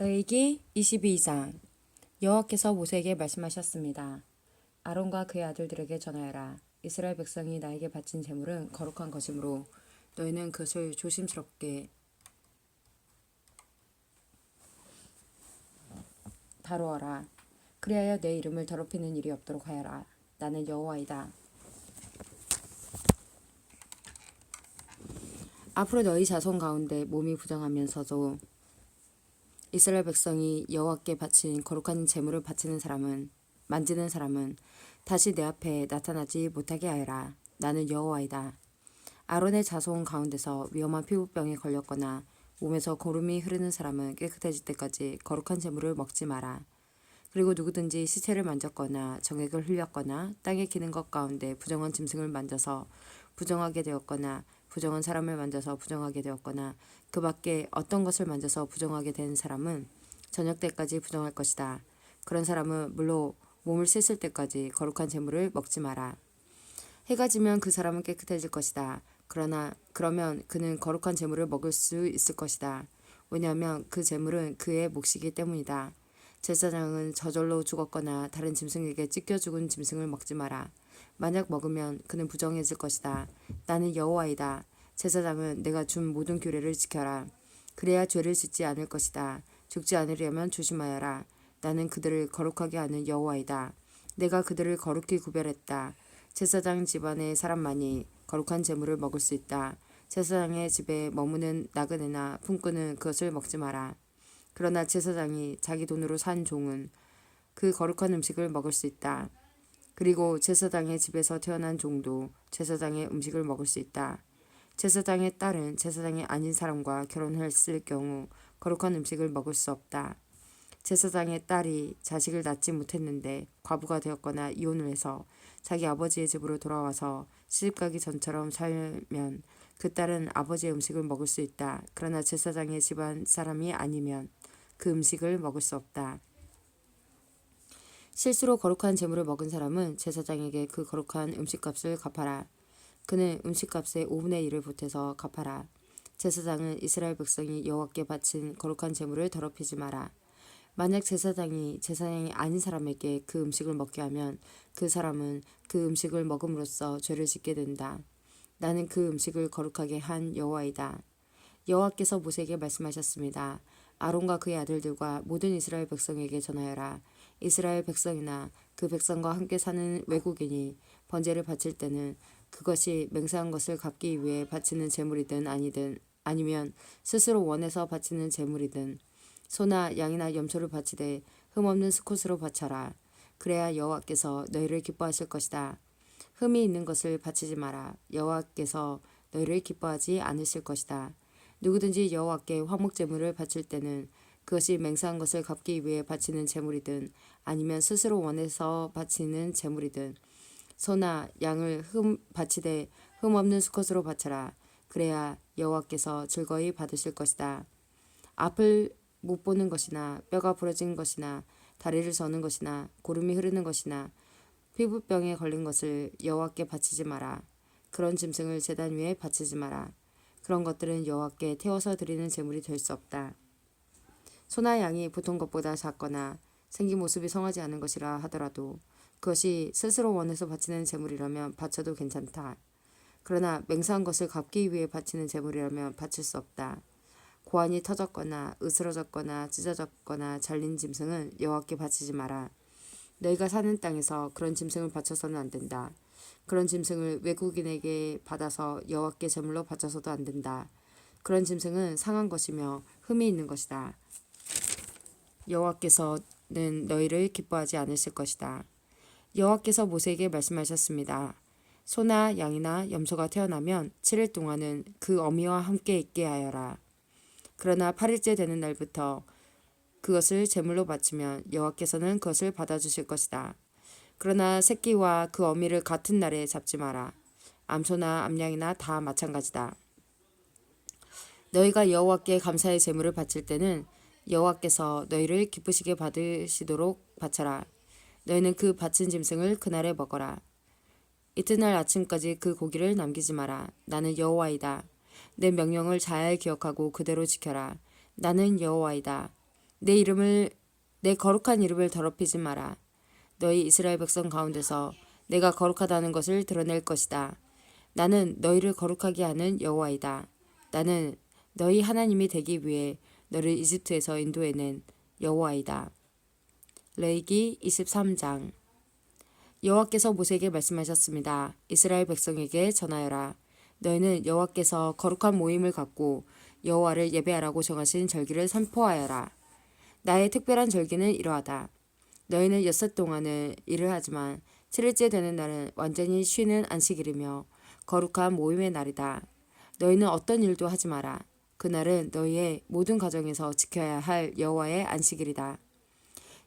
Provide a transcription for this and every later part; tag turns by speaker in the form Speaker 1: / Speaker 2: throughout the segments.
Speaker 1: 레위기 22장. 여호와께서 모세에게 말씀하셨습니다. 아론과 그의 아들들에게 전하여라. 이스라엘 백성이 나에게 바친 제물은 거룩한 것이므로 너희는 그것을 조심스럽게 다루어라. 그리하여 내 이름을 더럽히는 일이 없도록 하여라. 나는 여호와이다. 앞으로 너희 자손 가운데 몸이 부정하면서도 이스라엘 백성이 여호와께 바친 거룩한 제물을 만지는 사람은 다시 내 앞에 나타나지 못하게 하여라. 나는 여호와이다. 아론의 자손 가운데서 위험한 피부병에 걸렸거나 몸에서 고름이 흐르는 사람은 깨끗해질 때까지 거룩한 제물을 먹지 마라. 그리고 누구든지 시체를 만졌거나 정액을 흘렸거나 땅에 기는 것 가운데 부정한 짐승을 만져서 부정하게 되었거나 부정한 사람을 만져서 부정하게 되었거나 그 밖에 어떤 것을 만져서 부정하게 된 사람은 저녁 때까지 부정할 것이다. 그런 사람은 물로 몸을 씻을 때까지 거룩한 제물을 먹지 마라. 해가 지면 그 사람은 깨끗해질 것이다. 그러면 그는 거룩한 제물을 먹을 수 있을 것이다. 왜냐하면 그 제물은 그의 몫이기 때문이다. 제사장은 저절로 죽었거나 다른 짐승에게 찢겨 죽은 짐승을 먹지 마라. 만약 먹으면 그는 부정해질 것이다. 나는 여호와이다. 제사장은 내가 준 모든 규례를 지켜라. 그래야 죄를 짓지 않을 것이다. 죽지 않으려면 조심하여라. 나는 그들을 거룩하게 하는 여호와이다. 내가 그들을 거룩히 구별했다. 제사장 집안의 사람만이 거룩한 제물을 먹을 수 있다. 제사장의 집에 머무는 나그네나 품꾼은 그것을 먹지 마라. 그러나 제사장이 자기 돈으로 산 종은 그 거룩한 음식을 먹을 수 있다. 그리고 제사장의 집에서 태어난 종도 제사장의 음식을 먹을 수 있다. 제사장의 딸은 제사장이 아닌 사람과 결혼했을 경우 거룩한 음식을 먹을 수 없다. 제사장의 딸이 자식을 낳지 못했는데 과부가 되었거나 이혼을 해서 자기 아버지의 집으로 돌아와서 시집가기 전처럼 살면 그 딸은 아버지의 음식을 먹을 수 있다. 그러나 제사장의 집안 사람이 아니면 그 음식을 먹을 수 없다. 실수로 거룩한 제물을 먹은 사람은 제사장에게 그 거룩한 음식값을 갚아라. 그는 음식값의 5분의 1을 보태서 갚아라. 제사장은 이스라엘 백성이 여호와께 바친 거룩한 제물을 더럽히지 마라. 만약 제사장이 아닌 사람에게 그 음식을 먹게 하면 그 사람은 그 음식을 먹음으로써 죄를 짓게 된다. 나는 그 음식을 거룩하게 한 여호와이다. 여호와께서 모세에게 말씀하셨습니다. 아론과 그의 아들들과 모든 이스라엘 백성에게 전하여라. 이스라엘 백성이나 그 백성과 함께 사는 외국인이 번제를 바칠 때는 그것이 맹세한 것을 갚기 위해 바치는 제물이든 아니면 스스로 원해서 바치는 제물이든 소나 양이나 염소를 바치되 흠없는 수컷으로 바쳐라. 그래야 여호와께서 너희를 기뻐하실 것이다. 흠이 있는 것을 바치지 마라. 여호와께서 너희를 기뻐하지 않으실 것이다. 누구든지 여호와께 화목 제물을 바칠 때는 그것이 맹세한 것을 갚기 위해 바치는 제물이든 아니면 스스로 원해서 바치는 제물이든 소나 양을 바치되 흠 없는 수컷으로 바쳐라. 그래야 여호와께서 즐거이 받으실 것이다. 앞을 못 보는 것이나 뼈가 부러진 것이나 다리를 저는 것이나 고름이 흐르는 것이나 피부병에 걸린 것을 여호와께 바치지 마라. 그런 짐승을 제단 위에 바치지 마라. 그런 것들은 여호와께 태워서 드리는 제물이 될 수 없다. 소나 양이 보통 것보다 작거나 생긴 모습이 성하지 않은 것이라 하더라도 그것이 스스로 원해서 바치는 제물이라면 바쳐도 괜찮다. 그러나 맹세한 것을 갚기 위해 바치는 제물이라면 바칠 수 없다. 고환이 터졌거나 으스러졌거나 찢어졌거나 잘린 짐승은 여호와께 바치지 마라. 너희가 사는 땅에서 그런 짐승을 바쳐서는 안 된다. 그런 짐승을 외국인에게 받아서 여호와께 제물로 바쳐서도 안 된다. 그런 짐승은 상한 것이며 흠이 있는 것이다. 여호와께서는 너희를 기뻐하지 않으실 것이다. 여호와께서 모세에게 말씀하셨습니다. 소나 양이나 염소가 태어나면 7일 동안은 그 어미와 함께 있게 하여라. 그러나 8일째 되는 날부터 그것을 제물로 바치면 여호와께서는 그것을 받아주실 것이다. 그러나 새끼와 그 어미를 같은 날에 잡지 마라. 암소나 암양이나 다 마찬가지다. 너희가 여호와께 감사의 제물을 바칠 때는 여호와께서 너희를 기쁘시게 받으시도록 바쳐라. 너희는 그 바친 짐승을 그날에 먹어라. 이튿날 아침까지 그 고기를 남기지 마라. 나는 여호와이다. 내 명령을 잘 기억하고 그대로 지켜라. 나는 여호와이다. 내 거룩한 이름을 더럽히지 마라. 너희 이스라엘 백성 가운데서 내가 거룩하다는 것을 드러낼 것이다. 나는 너희를 거룩하게 하는 여호와이다. 나는 너희 하나님이 되기 위해 너를 이집트에서 인도해낸 여호와이다. 레위기 23장. 여호와께서 모세에게 말씀하셨습니다. 이스라엘 백성에게 전하여라. 너희는 여호와께서 거룩한 모임을 갖고 여호와를 예배하라고 정하신 절기를 선포하여라. 나의 특별한 절기는 이러하다. 너희는 엿새 동안은 일을 하지만 7일째 되는 날은 완전히 쉬는 안식일이며 거룩한 모임의 날이다. 너희는 어떤 일도 하지 마라. 그날은 너희의 모든 가정에서 지켜야 할 여호와의 안식일이다.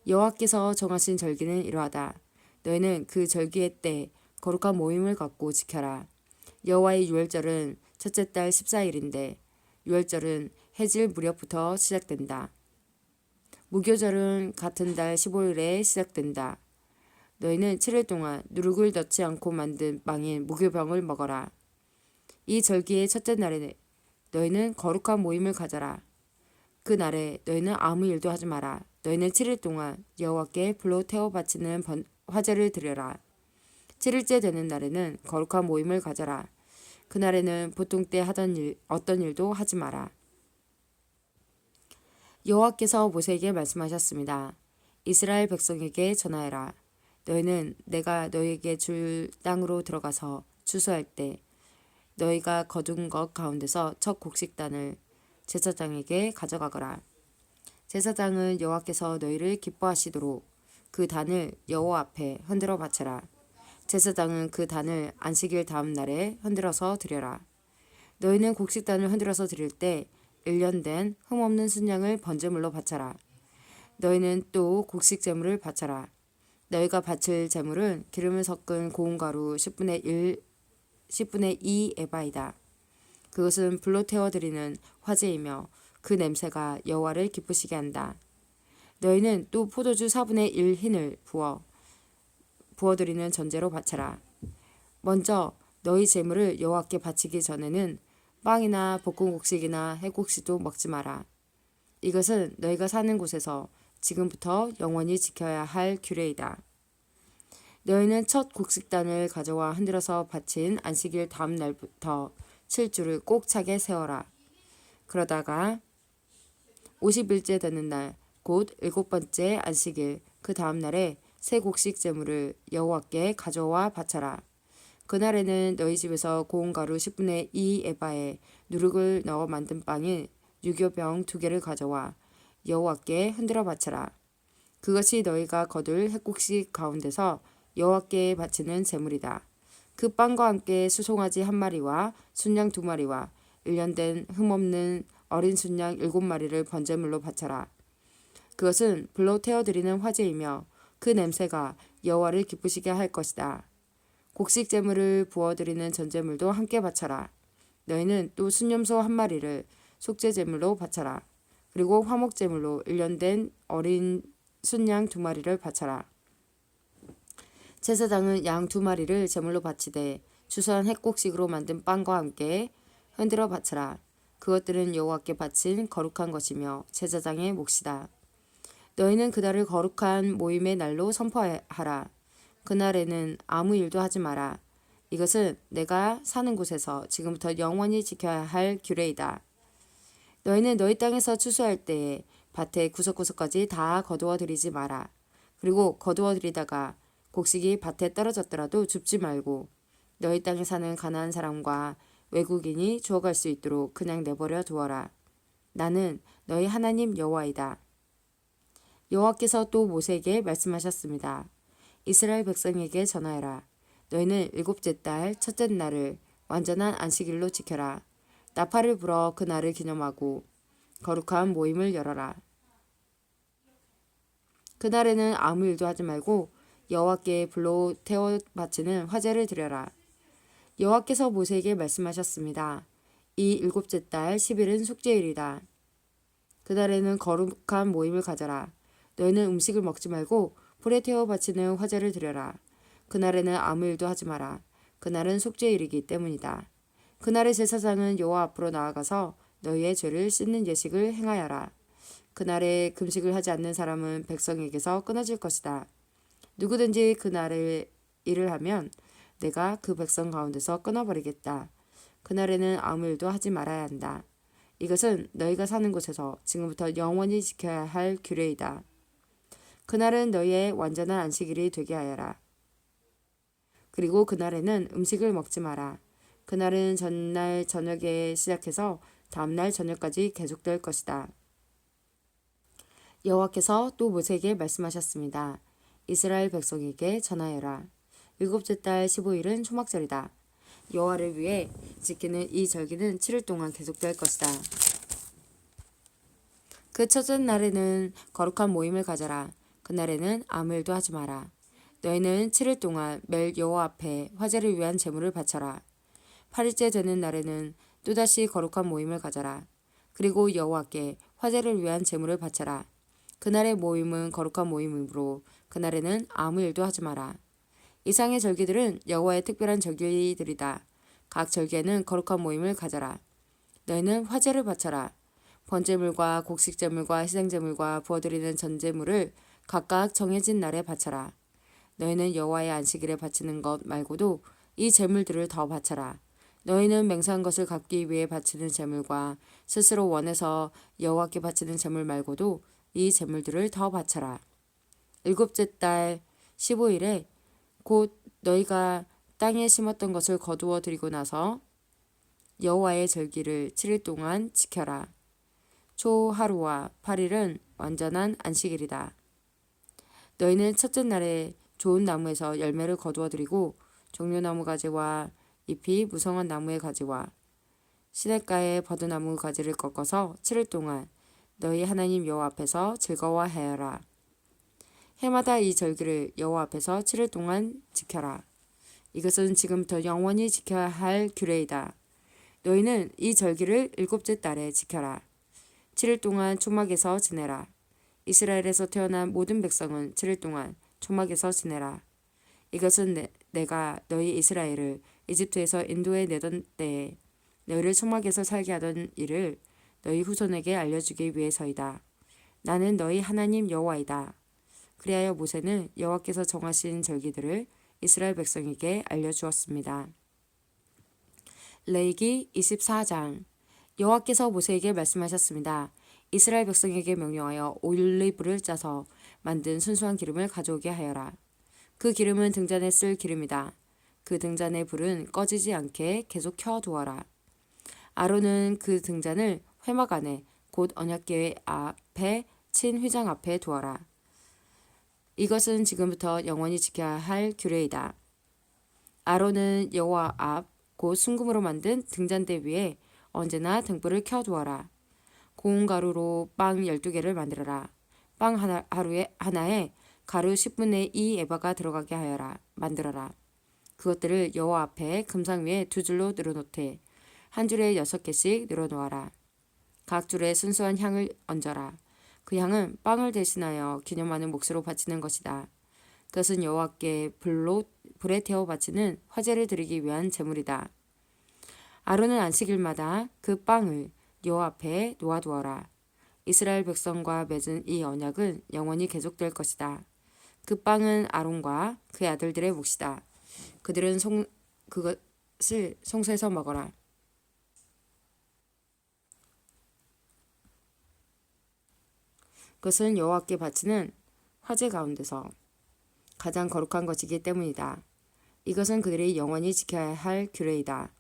Speaker 1: 여호와께서 정하신 절기는 이러하다. 너희는 그 절기의 때 거룩한 모임을 갖고 지켜라. 여호와의 유월절은 첫째 달 14일인데 유월절은 해질 무렵부터 시작된다. 무교절은 같은 달 15일에 시작된다. 너희는 7일 동안 누룩을 넣지 않고 만든 빵인 무교병을 먹어라. 이 절기의 첫째 날에 너희는 거룩한 모임을 가져라. 그 날에 너희는 아무 일도 하지 마라. 너희는 7일 동안 여호와께 불로 태워 바치는 화제를 드려라. 7일째 되는 날에는 거룩한 모임을 가져라. 그날에는 보통 때 하던 어떤 일도 하지 마라. 여호와께서 모세에게 말씀하셨습니다. 이스라엘 백성에게 전하여라. 너희는 내가 너희에게 줄 땅으로 들어가서 추수할 때 너희가 거둔 것 가운데서 첫 곡식단을 제사장에게 가져가거라. 제사장은 여호와께서 너희를 기뻐하시도록 그 단을 여호와 앞에 흔들어 바쳐라. 제사장은 그 단을 안식일 다음 날에 흔들어서 드려라. 너희는 곡식단을 흔들어서 드릴 때 1년 된 흠없는 순양을 번제물로 바쳐라. 너희는 또 곡식 제물을 바쳐라. 너희가 바칠 제물은 기름을 섞은 고운 가루 10분의 2 에바이다. 그것은 불로 태워드리는 화제이며 그 냄새가 여호와를 기쁘시게 한다. 너희는 또 포도주 4분의 1 흰을 부어드리는 전제로 바쳐라. 먼저 너희 제물을 여호와께 바치기 전에는 빵이나 볶은 곡식이나 해곡식도 먹지 마라. 이것은 너희가 사는 곳에서 지금부터 영원히 지켜야 할 규례이다. 너희는 첫 곡식단을 가져와 흔들어서 바친 안식일 다음 날부터 7주를 꼭 차게 세워라. 그러다가 50일째 되는 날, 곧 7번째 안식일, 그 다음 날에 새 곡식 제물을 여호와께 가져와 바쳐라. 그날에는 너희 집에서 고운 가루 10분의 2 에바에 누룩을 넣어 만든 빵인 유교병 2개를 가져와 여호와께 흔들어 바쳐라. 그것이 너희가 거둘 핵곡식 가운데서 여호와께 바치는 제물이다. 그 빵과 함께 수송아지 1마리와 순양 2마리와 1년 된 흠없는 어린 순양 7마리를 번제물로 바쳐라. 그것은 불로 태워드리는 화제이며 그 냄새가 여호와를 기쁘시게 할 것이다. 곡식 제물을 부어드리는 전제물도 함께 바쳐라. 너희는 또 순염소 1마리를 속죄 제물로 바쳐라. 그리고 화목 제물로 1년 된 어린 순양 2마리를 바쳐라. 제사장은 양 2마리를 제물로 바치되 추수한 핵곡식으로 만든 빵과 함께 흔들어 바쳐라. 그것들은 여호와께 바친 거룩한 것이며 제사장의 몫이다. 너희는 그날을 거룩한 모임의 날로 선포하라. 그날에는 아무 일도 하지 마라. 이것은 내가 사는 곳에서 지금부터 영원히 지켜야 할 규례이다. 너희는 너희 땅에서 추수할 때에 밭의 구석구석까지 다 거두어 들이지 마라. 그리고 거두어 들이다가 곡식이 밭에 떨어졌더라도 줍지 말고 너희 땅에 사는 가나안 사람과 외국인이 주워갈 수 있도록 그냥 내버려 두어라. 나는 너희 하나님 여호와이다. 여호와께서 또 모세에게 말씀하셨습니다. 이스라엘 백성에게 전하여라. 너희는 7째 달 첫째 날을 완전한 안식일로 지켜라. 나팔을 불어 그 날을 기념하고 거룩한 모임을 열어라. 그날에는 아무 일도 하지 말고 여호와께 불로 태워 바치는 화제를 드려라. 여호와께서 모세에게 말씀하셨습니다. 이 7째 달 10일은 속죄일이다. 그날에는 거룩한 모임을 가져라. 너희는 음식을 먹지 말고 불에 태워 바치는 화제를 드려라. 그날에는 아무 일도 하지 마라. 그날은 속죄일이기 때문이다. 그날의 제사장은 여호와 앞으로 나아가서 너희의 죄를 씻는 예식을 행하여라. 그날에 금식을 하지 않는 사람은 백성에게서 끊어질 것이다. 누구든지 그날에 일을 하면 내가 그 백성 가운데서 끊어버리겠다. 그날에는 아무 일도 하지 말아야 한다. 이것은 너희가 사는 곳에서 지금부터 영원히 지켜야 할 규례이다. 그날은 너희의 완전한 안식일이 되게 하여라. 그리고 그날에는 음식을 먹지 마라. 그날은 전날 저녁에 시작해서 다음날 저녁까지 계속될 것이다. 여호와께서 또 모세에게 말씀하셨습니다. 이스라엘 백성에게 전하여라. 일곱째 달 15일은 초막절이다. 여호와를 위해 지키는 이 절기는 7일 동안 계속될 것이다. 그 첫째 날에는 거룩한 모임을 가져라. 그날에는 아무 일도 하지 마라. 너희는 7일 동안 매일 여호와 앞에 화제를 위한 제물을 바쳐라. 8일째 되는 날에는 또다시 거룩한 모임을 가져라. 그리고 여호와께 화제를 위한 제물을 바쳐라. 그날의 모임은 거룩한 모임이므로 그날에는 아무 일도 하지 마라. 이상의 절기들은 여호와의 특별한 절기들이다. 각 절기에는 거룩한 모임을 가져라. 너희는 화제를 바쳐라. 번제물과 곡식제물과 희생제물과 부어드리는 전제물을 각각 정해진 날에 바쳐라. 너희는 여호와의 안식일에 바치는 것 말고도 이 제물들을 더 바쳐라. 너희는 맹세한 것을 갚기 위해 바치는 제물과 스스로 원해서 여호와께 바치는 제물 말고도 이 제물들을 더 바쳐라. 일곱째 달 15일에 곧 너희가 땅에 심었던 것을 거두어 드리고 나서 여호와의 절기를 7일 동안 지켜라. 초 하루와 8일은 완전한 안식일이다. 너희는 첫째 날에 좋은 나무에서 열매를 거두어 드리고 종려나무 가지와 잎이 무성한 나무의 가지와 시냇가의 버드나무 가지를 꺾어서 7일 동안 너희 하나님 여호와 앞에서 즐거워하여라. 해마다 이 절기를 여호와 앞에서 7일 동안 지켜라. 이것은 지금부터 영원히 지켜야 할 규례이다. 너희는 이 절기를 일곱째 달에 지켜라. 7일 동안 초막에서 지내라. 이스라엘에서 태어난 모든 백성은 7일 동안 초막에서 지내라. 이것은 내가 너희 이스라엘을 이집트에서 인도해 내던 때에 너희를 초막에서 살게 하던 일을 너희 후손에게 알려주기 위해서이다. 나는 너희 하나님 여호와이다. 그리하여 모세는 여호와께서 정하신 절기들을 이스라엘 백성에게 알려주었습니다. 레위기 24장. 여호와께서 모세에게 말씀하셨습니다. 이스라엘 백성에게 명령하여 올리브를 짜서 만든 순수한 기름을 가져오게 하여라. 그 기름은 등잔에 쓸 기름이다. 그 등잔의 불은 꺼지지 않게 계속 켜두어라. 아론은 그 등잔을 회막 안에 곧 언약궤 앞에 친 휘장 앞에 두어라. 이것은 지금부터 영원히 지켜야 할 규례이다. 아론은 여호와 앞 곧 순금으로 만든 등잔대 위에 언제나 등불을 켜두어라. 고운 가루로 빵 12개를 만들어라. 빵 하나에 가루 10분의 2 에바가 들어가게 하여라. 만들어라. 그것들을 여호와 앞에 금상 위에 두 줄로 늘어놓되 한 줄에 6개씩 늘어놓아라. 각 줄에 순수한 향을 얹어라. 그 향은 빵을 대신하여 기념하는 몫으로 바치는 것이다. 그것은 여호와께 불에 태워 바치는 화제를 드리기 위한 제물이다. 아론은 안식일마다 그 빵을 여호와 앞에 놓아두어라. 이스라엘 백성과 맺은 이 언약은 영원히 계속될 것이다. 그 빵은 아론과 그의 아들들의 몫이다. 그들은 그것을 성소에서 먹어라. 그것은 여호와께 바치는 화제 가운데서 가장 거룩한 것이기 때문이다. 이것은 그들이 영원히 지켜야 할 규례이다.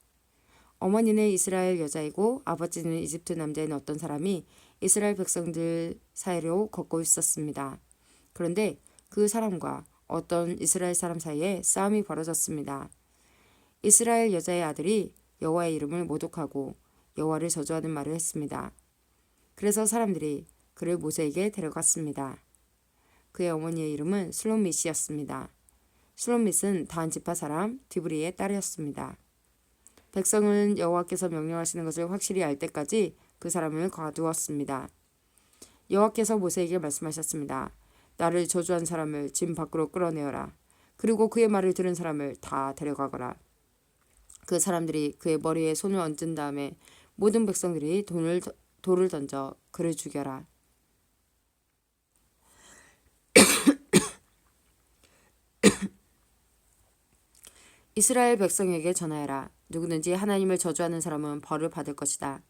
Speaker 1: 어머니는 이스라엘 여자이고 아버지는 이집트 남자인 어떤 사람이 이스라엘 백성들 사이로 걷고 있었습니다. 그런데 그 사람과 어떤 이스라엘 사람 사이에 싸움이 벌어졌습니다. 이스라엘 여자의 아들이 여호와의 이름을 모독하고 여호와를 저주하는 말을 했습니다. 그래서 사람들이 그를 모세에게 데려갔습니다. 그의 어머니의 이름은 슬롯밋이었습니다. 슬롯밋은 단 지파 사람 디브리의 딸이었습니다. 백성은 여호와께서 명령하시는 것을 확실히 알 때까지 그 사람을 가두었습니다. 여호와께서 모세에게 말씀하셨습니다. 나를 저주한 사람을 진 밖으로 끌어내어라. 그리고 그의 말을 들은 사람을 다 데려가거라. 그 사람들이 그의 머리에 손을 얹은 다음에 모든 백성들이 돌을 던져 그를 죽여라. 이스라엘 백성에게 전하여라. 누구든지 하나님을 저주하는 사람은 벌을 받을 것이다.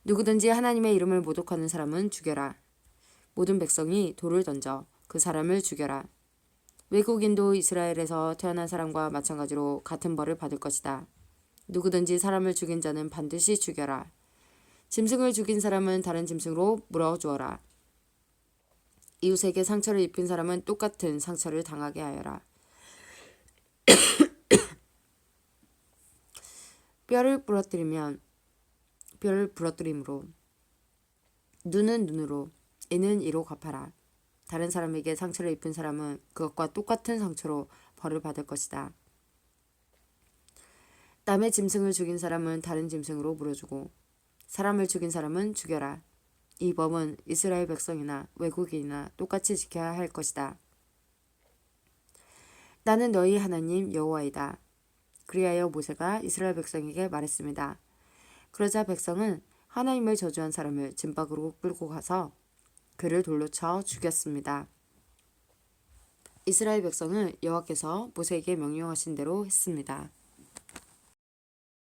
Speaker 1: 누구든지 하나님의 이름을 모독하는 사람은 죽여라. 모든 백성이 돌을 던져 그 사람을 죽여라. 외국인도 이스라엘에서 태어난 사람과 마찬가지로 같은 벌을 받을 것이다. 누구든지 사람을 죽인 자는 반드시 죽여라. 짐승을 죽인 사람은 다른 짐승으로 물어주어라. 이웃에게 상처를 입힌 사람은 똑같은 상처를 당하게 하여라. 뼈를 부러뜨림으로 눈은 눈으로 이는 이로 갚아라. 다른 사람에게 상처를 입힌 사람은 그것과 똑같은 상처로 벌을 받을 것이다. 남의 짐승을 죽인 사람은 다른 짐승으로 물어주고 사람을 죽인 사람은 죽여라. 이 법은 이스라엘 백성이나 외국인이나 똑같이 지켜야 할 것이다. 나는 너희 하나님 여호와이다. 그리하여 모세가 이스라엘 백성에게 말했습니다. 그러자 백성은 하나님을 저주한 사람을 진박으로 끌고 가서 그를 돌로 쳐 죽였습니다. 이스라엘 백성은 여호와께서 모세에게 명령하신 대로 했습니다.